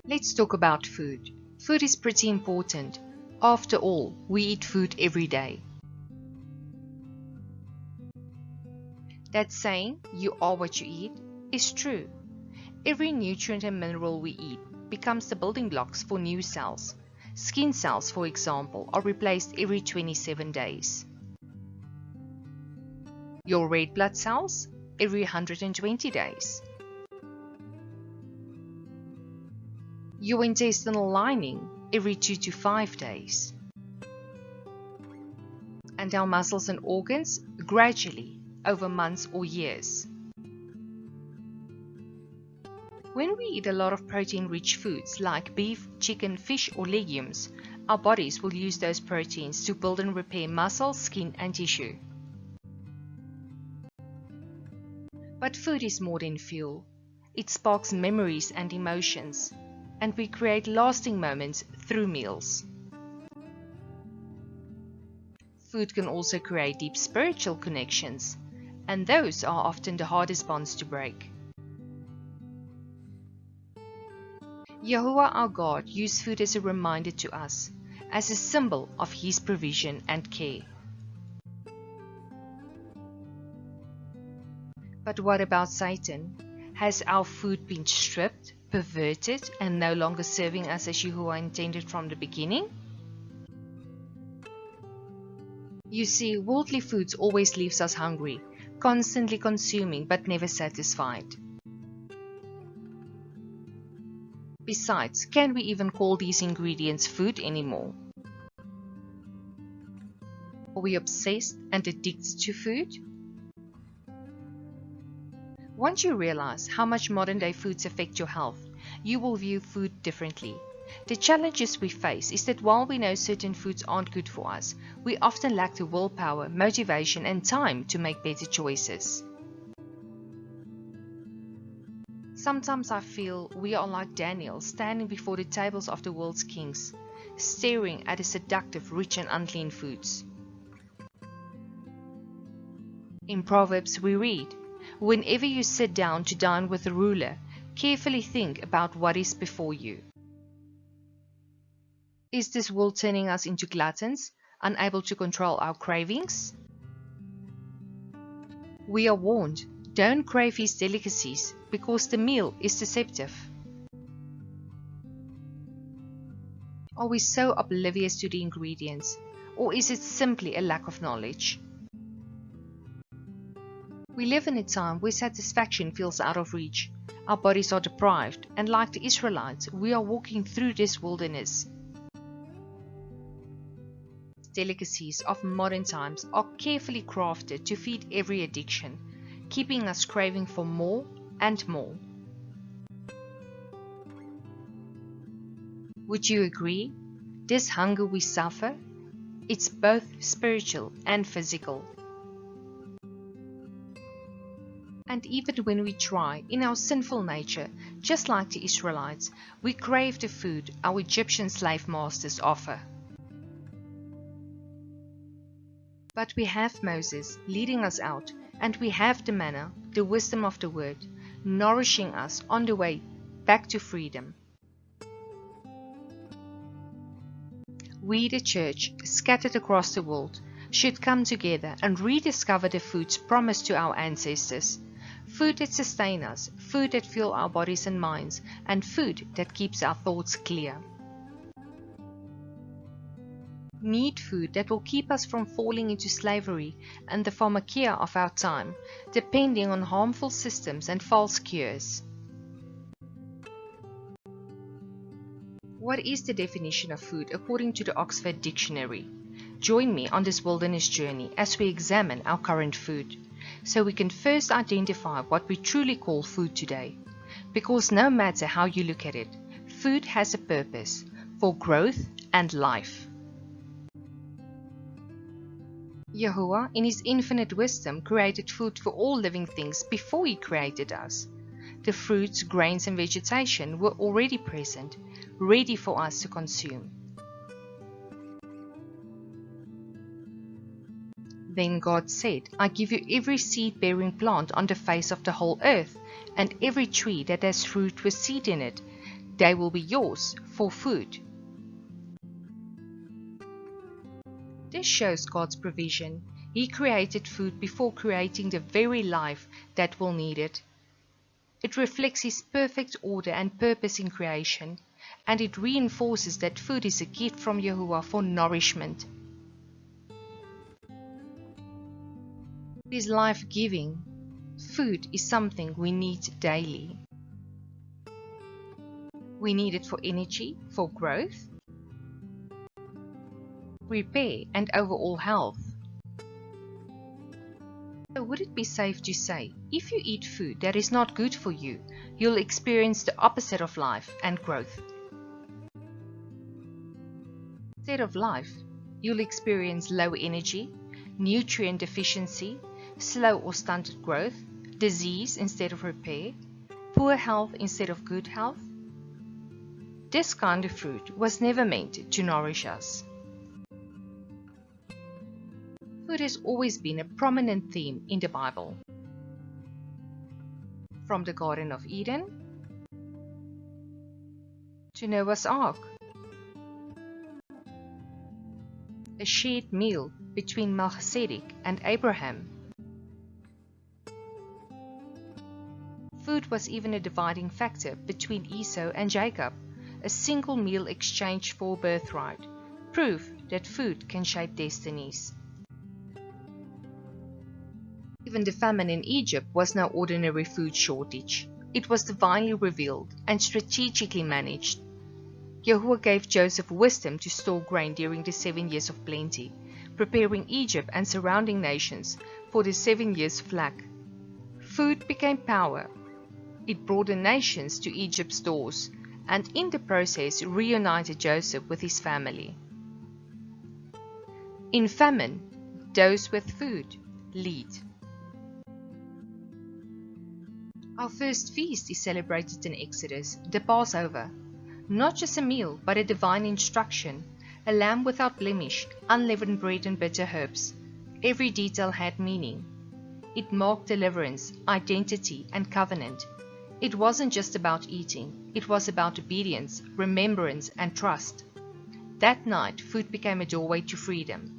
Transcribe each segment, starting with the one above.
Let's talk about food. Food is pretty important. After all, we eat food every day. That saying, you are what you eat, is true. Every nutrient and mineral we eat becomes the building blocks for new cells. Skin cells, for example, are replaced every 27 days. Your red blood cells, every 120 days. Your intestinal lining, every 2 to 5 days. And our muscles and organs, gradually, over months or years. When we eat a lot of protein-rich foods like beef, chicken, fish or legumes, our bodies will use those proteins to build and repair muscle, skin and tissue. But food is more than fuel. It sparks memories and emotions, and we create lasting moments through meals. Food can also create deep spiritual connections, and those are often the hardest bonds to break. Yahuwah our God used food as a reminder to us, as a symbol of His provision and care. But what about Satan? Has our food been stripped, perverted, and no longer serving us as Yahuwah intended from the beginning? You see, worldly foods always leaves us hungry, constantly consuming but never satisfied. Besides, can we even call these ingredients food anymore? Are we obsessed and addicted to food? Once you realize how much modern-day foods affect your health, you will view food differently. The challenges we face is that while we know certain foods aren't good for us, we often lack the willpower, motivation and time to make better choices. Sometimes I feel we are like Daniel standing before the tables of the world's kings, staring at the seductive, rich and unclean foods. In Proverbs we read, "Whenever you sit down to dine with a ruler, carefully think about what is before you." Is this world turning us into gluttons, unable to control our cravings? We are warned, don't crave his delicacies, because the meal is deceptive. Are we so oblivious to the ingredients, or is it simply a lack of knowledge? We live in a time where satisfaction feels out of reach. Our bodies are deprived, and like the Israelites, we are walking through this wilderness. Delicacies of modern times are carefully crafted to feed every addiction, keeping us craving for more and more. Would you agree? This hunger we suffer, it's both spiritual and physical. And even when we try, in our sinful nature, just like the Israelites, we crave the food our Egyptian slave masters offer. But we have Moses leading us out, and we have the manna, the wisdom of the word, nourishing us on the way back to freedom. We, the church, scattered across the world, should come together and rediscover the foods promised to our ancestors. Food that sustain us, food that fuel our bodies and minds, and food that keeps our thoughts clear. Need food that will keep us from falling into slavery and the pharmakia of our time, depending on harmful systems and false cures. What is the definition of food according to the Oxford Dictionary? Join me on this wilderness journey as we examine our current food, so we can first identify what we truly call food today. Because no matter how you look at it, food has a purpose for growth and life. Yahuwah, in His infinite wisdom, created food for all living things before He created us. The fruits, grains and vegetation were already present, ready for us to consume. Then God said, "I give you every seed-bearing plant on the face of the whole earth, and every tree that has fruit with seed in it. They will be yours for food. This shows God's provision. He created food before creating the very life that will need it. It reflects His perfect order and purpose in creation, and it reinforces that food is a gift from Yahuwah for nourishment. It is life-giving. Food is something we need daily. We need it for energy, for growth, repair, and overall health. So would it be safe to say, if you eat food that is not good for you, you'll experience the opposite of life and growth? Instead of life, you'll experience low energy, nutrient deficiency, slow or stunted growth, disease instead of repair, poor health instead of good health. This kind of fruit was never meant to nourish us. Food has always been a prominent theme in the Bible. From the Garden of Eden to Noah's Ark, a shared meal between Melchizedek and Abraham. Food was even a dividing factor between Esau and Jacob, a single meal exchanged for birthright, proof that food can shape destinies. Even the famine in Egypt was no ordinary food shortage. It was divinely revealed and strategically managed. Yahuwah gave Joseph wisdom to store grain during the 7 years of plenty, preparing Egypt and surrounding nations for the 7 years of lack. Food became power. It brought the nations to Egypt's doors, and in the process reunited Joseph with his family. In famine, those with food lead. Our first feast is celebrated in Exodus, the Passover. Not just a meal, but a divine instruction, a lamb without blemish, unleavened bread and bitter herbs. Every detail had meaning. It marked deliverance, identity, and covenant. It wasn't just about eating, it was about obedience, remembrance, and trust. That night, food became a doorway to freedom.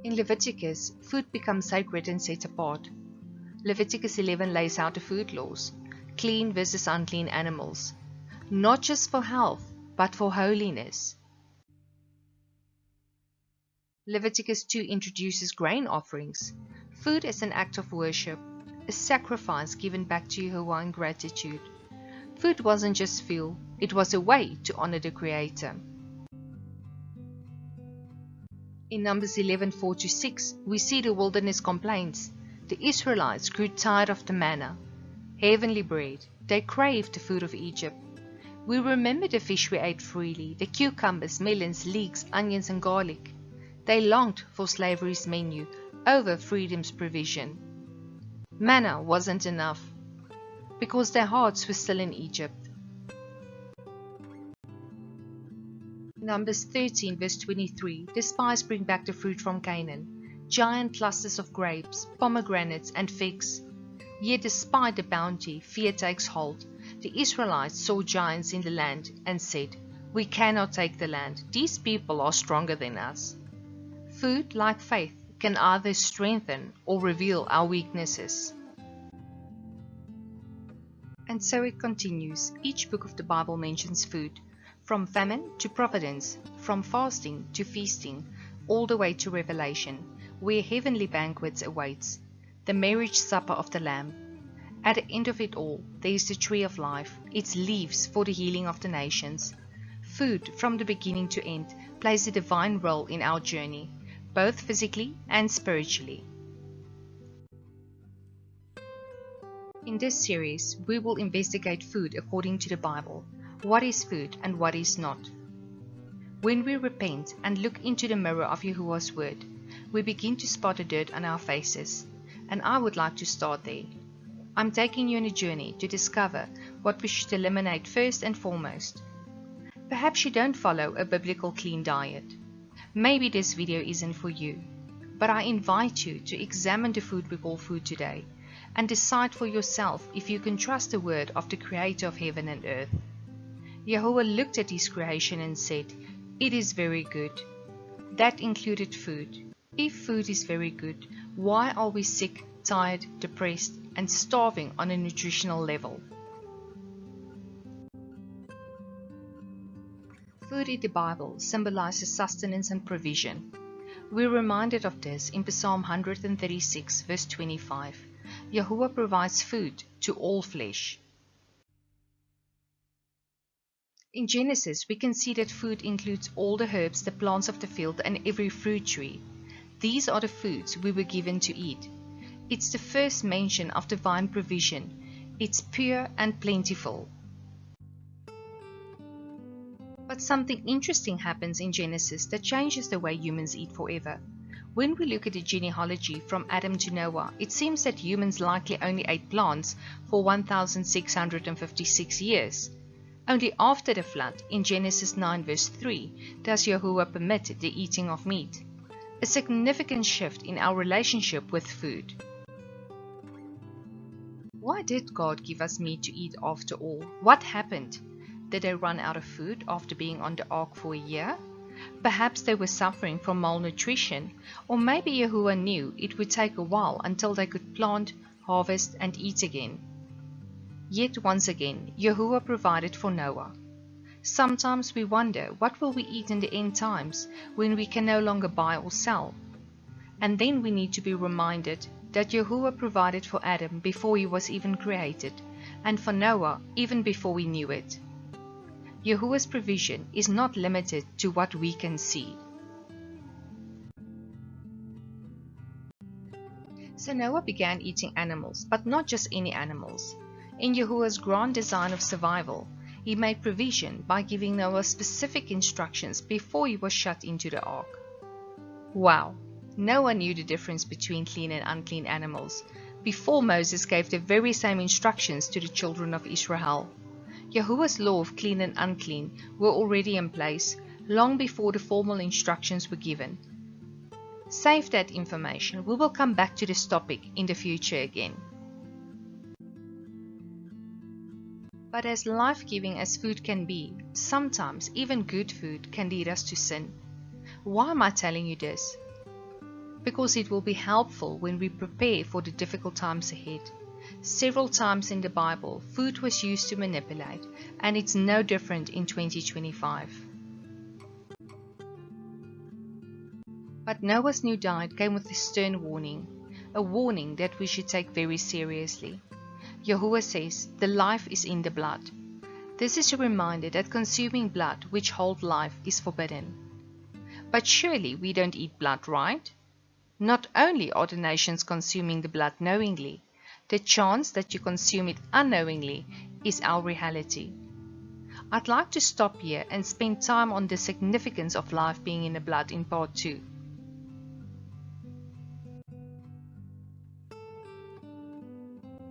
In Leviticus, food becomes sacred and set apart. Leviticus 11 lays out the food laws, clean versus unclean animals, not just for health, but for holiness. Leviticus 2 introduces grain offerings, food as an act of worship, a sacrifice given back to Yahuwah in gratitude. Food wasn't just fuel, it was a way to honor the Creator. In Numbers 11:4-6, we see the wilderness complaints. The Israelites grew tired of the manna, heavenly bread. They craved the food of Egypt. We remember the fish we ate freely, the cucumbers, melons, leeks, onions, and garlic. They longed for slavery's menu over freedom's provision. Manna wasn't enough, because their hearts were still in Egypt. Numbers 13:23, the spies bring back the fruit from Canaan, giant clusters of grapes, pomegranates, and figs. Yet despite the bounty, fear takes hold. The Israelites saw giants in the land and said, "We cannot take the land. These people are stronger than us." Food, like faith, can either strengthen or reveal our weaknesses. And so it continues. Each book of the Bible mentions food, from famine to providence, from fasting to feasting, all the way to Revelation, where heavenly banquets awaits, the marriage supper of the Lamb. At the end of it all, there is the tree of life, its leaves for the healing of the nations. Food, from the beginning to end, plays a divine role in our journey, both physically and spiritually. In this series, we will investigate food according to the Bible. What is food and what is not? When we repent and look into the mirror of Yahuwah's word, we begin to spot the dirt on our faces, and I would like to start there. I'm taking you on a journey to discover what we should eliminate first and foremost. Perhaps you don't follow a biblical clean diet. Maybe this video isn't for you, but I invite you to examine the food we call food today, and decide for yourself if you can trust the word of the Creator of heaven and earth. Yahweh looked at his creation and said, "It is very good." That included food. If food is very good, why are we sick, tired, depressed, and starving on a nutritional level? Food in the Bible symbolizes sustenance and provision. We're reminded of this in Psalm 136, verse 25. Yahuwah provides food to all flesh. In Genesis, we can see that food includes all the herbs, the plants of the field, and every fruit tree. These are the foods we were given to eat. It's the first mention of divine provision. It's pure and plentiful. But something interesting happens in Genesis that changes the way humans eat forever. When we look at the genealogy from Adam to Noah, it seems that humans likely only ate plants for 1,656 years. Only after the flood, in Genesis 9 verse 3, does Yahuwah permit the eating of meat. A significant shift in our relationship with food. Why did God give us meat to eat after all? What happened? Did they run out of food after being on the ark for a year? Perhaps they were suffering from malnutrition, or maybe Yahuwah knew it would take a while until they could plant, harvest, and eat again. Yet once again, Yahuwah provided for Noah. Sometimes we wonder, what will we eat in the end times when we can no longer buy or sell? And then we need to be reminded that Yahuwah provided for Adam before he was even created, and for Noah even before we knew it. Yahuwah's provision is not limited to what we can see. So Noah began eating animals, but not just any animals. In Yahuwah's grand design of survival, he made provision by giving Noah specific instructions before he was shut into the ark. Wow! Noah knew the difference between clean and unclean animals before Moses gave the very same instructions to the children of Israel. Yahuwah's law of clean and unclean were already in place long before the formal instructions were given. Save that information. We will come back to this topic in the future again. But as life-giving as food can be, sometimes even good food can lead us to sin. Why am I telling you this? Because it will be helpful when we prepare for the difficult times ahead. Several times in the Bible, food was used to manipulate, and it's no different in 2025. But Noah's new diet came with a stern warning, a warning that we should take very seriously. Yahuwah says, the life is in the blood. This is a reminder that consuming blood which holds life is forbidden. But surely we don't eat blood, right? Not only are the nations consuming the blood knowingly, the chance that you consume it unknowingly is our reality. I'd like to stop here and spend time on the significance of life being in the blood in part 2.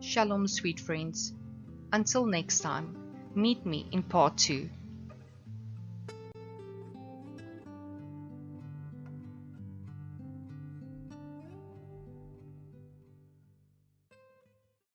Shalom, sweet friends. Until next time, meet me in part 2.